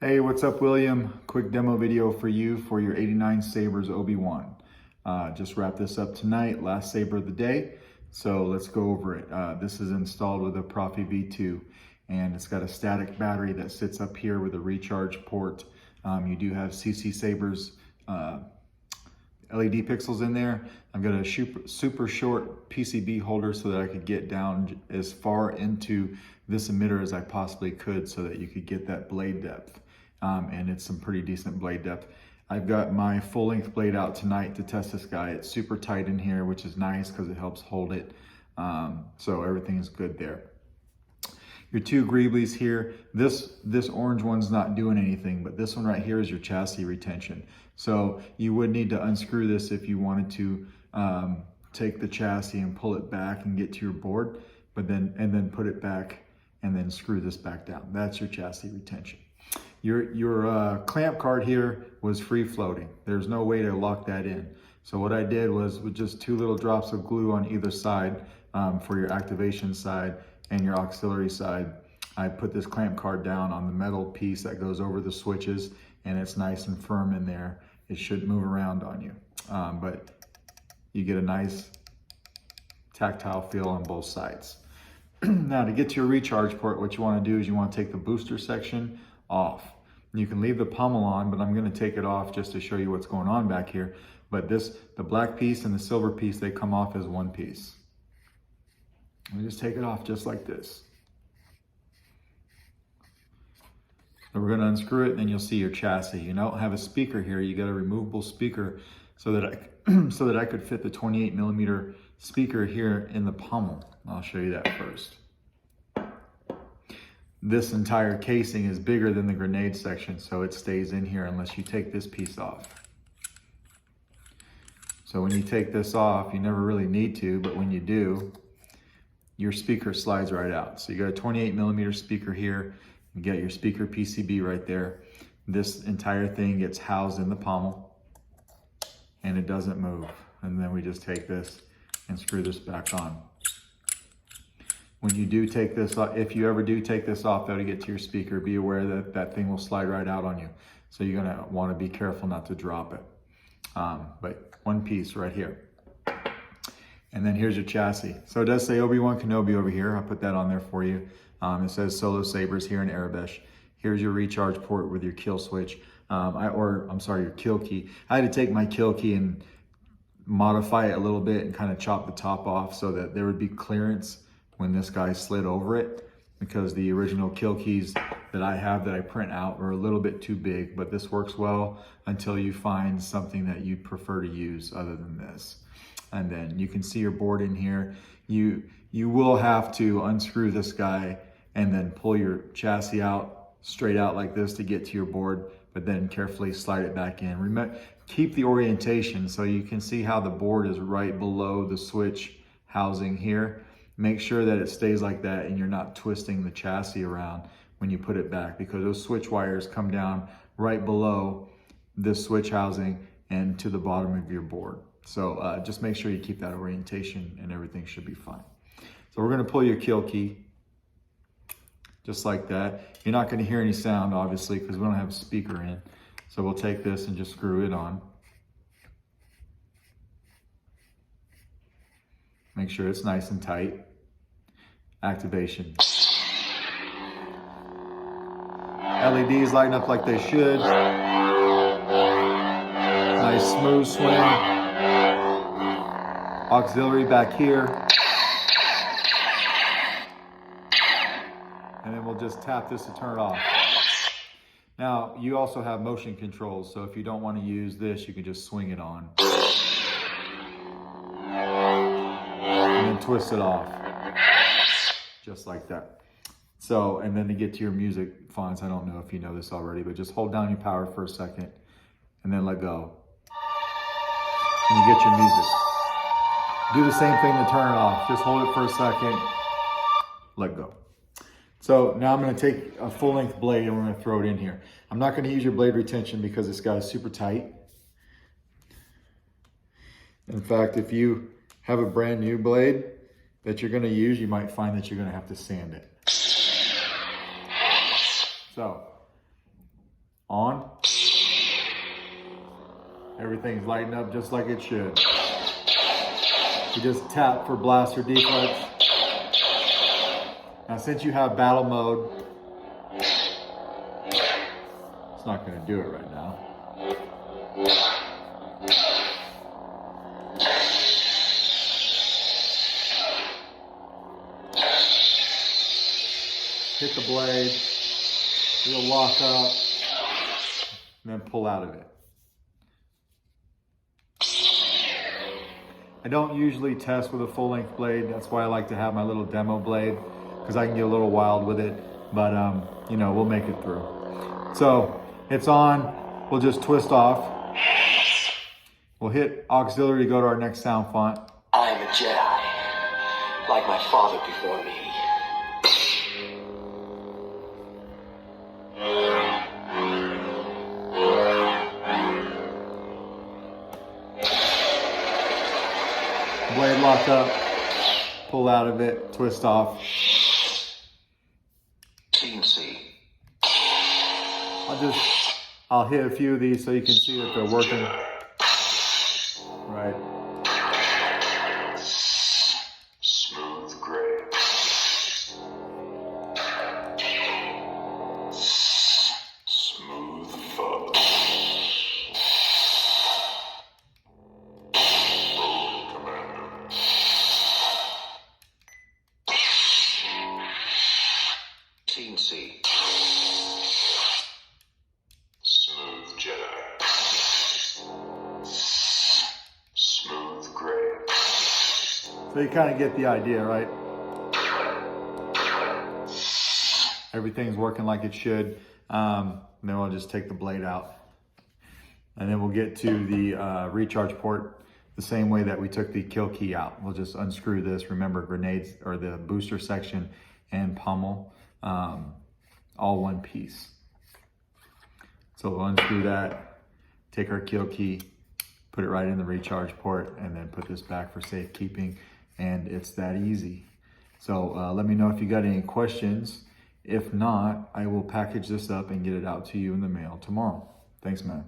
Hey, what's up, William? Quick demo video for you for your 89 Sabers OB1. Just wrap this up tonight, last Saber of the day. So let's go over it. This is installed with a Proffie V2, and it's got a static battery that sits up here with a recharge port. You do have CC Sabers LED pixels in there. I've got a super short PCB holder so that I could get down as far into this emitter as I possibly could so that you could get that blade depth. And it's some pretty decent blade depth. I've got my full length blade out tonight to test this guy. It's super tight in here, which is nice because it helps hold it. So everything is good there. Your two greeblies here, this orange one's not doing anything, but this one right here is your chassis retention. So you would need to unscrew this if you wanted to take the chassis and pull it back and get to your board, and then put it back and then screw this back down. That's your chassis retention. Your clamp card here was free floating. There's no way to lock that in. So what I did was with just 2 little drops of glue on either side for your activation side and your auxiliary side, I put this clamp card down on the metal piece that goes over the switches, and it's nice and firm in there. It shouldn't move around on you, but you get a nice tactile feel on both sides. Now to get to your recharge port, what you want to do is you want to take the booster section off. You can leave the pommel on, but I'm going to take it off just to show you what's going on back here. But the black piece and the silver piece, they come off as one piece. And just take it off just like this. So we're going to unscrew it, and then you'll see your chassis. You don't have a speaker here. You got a removable speaker so that I could fit the 28mm speaker here in the pommel. I'll show you that first. This entire casing is bigger than the grenade section, so it stays in here unless you take this piece off. So when you take this off, you never really need to, but when you do, your speaker slides right out. So you got a 28mm speaker here. You got your speaker PCB right there. This entire thing gets housed in the pommel and it doesn't move. And then we just take this and screw this back on. When you do take this off, if you ever do take this off though to get to your speaker, be aware that that thing will slide right out on you. So you're gonna wanna be careful not to drop it. But one piece right here. And then here's your chassis. So it does say Obi-Wan Kenobi over here. I'll put that on there for you. It says Solo Sabers here in Arabic. Here's your recharge port with your kill switch, your kill key. I had to take my kill key and modify it a little bit and kind of chop the top off so that there would be clearance when this guy slid over it, because the original kill keys that I have that I print out are a little bit too big, but this works well until you find something that you'd prefer to use other than this. And then you can see your board in here. You will have to unscrew this guy and then pull your chassis out, straight out like this to get to your board, but then carefully slide it back in. Remember, keep the orientation so you can see how the board is right below the switch housing here. Make sure that it stays like that and you're not twisting the chassis around when you put it back, because those switch wires come down right below this switch housing and to the bottom of your board. So just make sure you keep that orientation and everything should be fine. So we're gonna pull your kill key, just like that. You're not gonna hear any sound, obviously, because we don't have a speaker in. So we'll take this and just screw it on. Make sure it's nice and tight. Activation. LEDs lighting up like they should. Nice smooth swing. Auxiliary back here. And then we'll just tap this to turn it off. Now, you also have motion controls, so if you don't want to use this, you can just swing it on. And then twist it off. Just like that. So, and then to get to your music fonts, I don't know if you know this already, but just hold down your power for a second and then let go. And you get your music. Do the same thing to turn it off. Just hold it for a second, let go. So now I'm gonna take a full length blade and we're gonna throw it in here. I'm not gonna use your blade retention because this guy's super tight. In fact, if you have a brand new blade that you're gonna use, you might find that you're gonna have to sand it. So On. Everything's lighting up just like it should. You just tap for blast or deflex. Now since you have battle mode, it's not going to do it right now. Hit the blade, it'll lock up, and then pull out of it. I don't usually test with a full-length blade. That's why I like to have my little demo blade, because I can get a little wild with it, but you know, we'll make it through. So it's on, we'll just twist off. We'll hit auxiliary to go to our next sound font. I am a Jedi, like my father before me. Blade lock up, pull out of it, twist off. CNC. I'll hit a few of these so you can see that they're working. Right. Smooth gray. Smooth fuzz. CNC. Smooth Jedi. Smooth gray. So you kind of get the idea, right? Everything's working like it should. Then we'll just take the blade out. And then we'll get to the recharge port the same way that we took the kill key out. We'll just unscrew this. Remember, grenades or the booster section and pommel, all one piece. So we'll unscrew that, take our kill key, put it right in the recharge port, and then put this back for safekeeping. And it's that easy. So let me know if you got any questions. If not, I will package this up and get it out to you in the mail tomorrow. Thanks, man.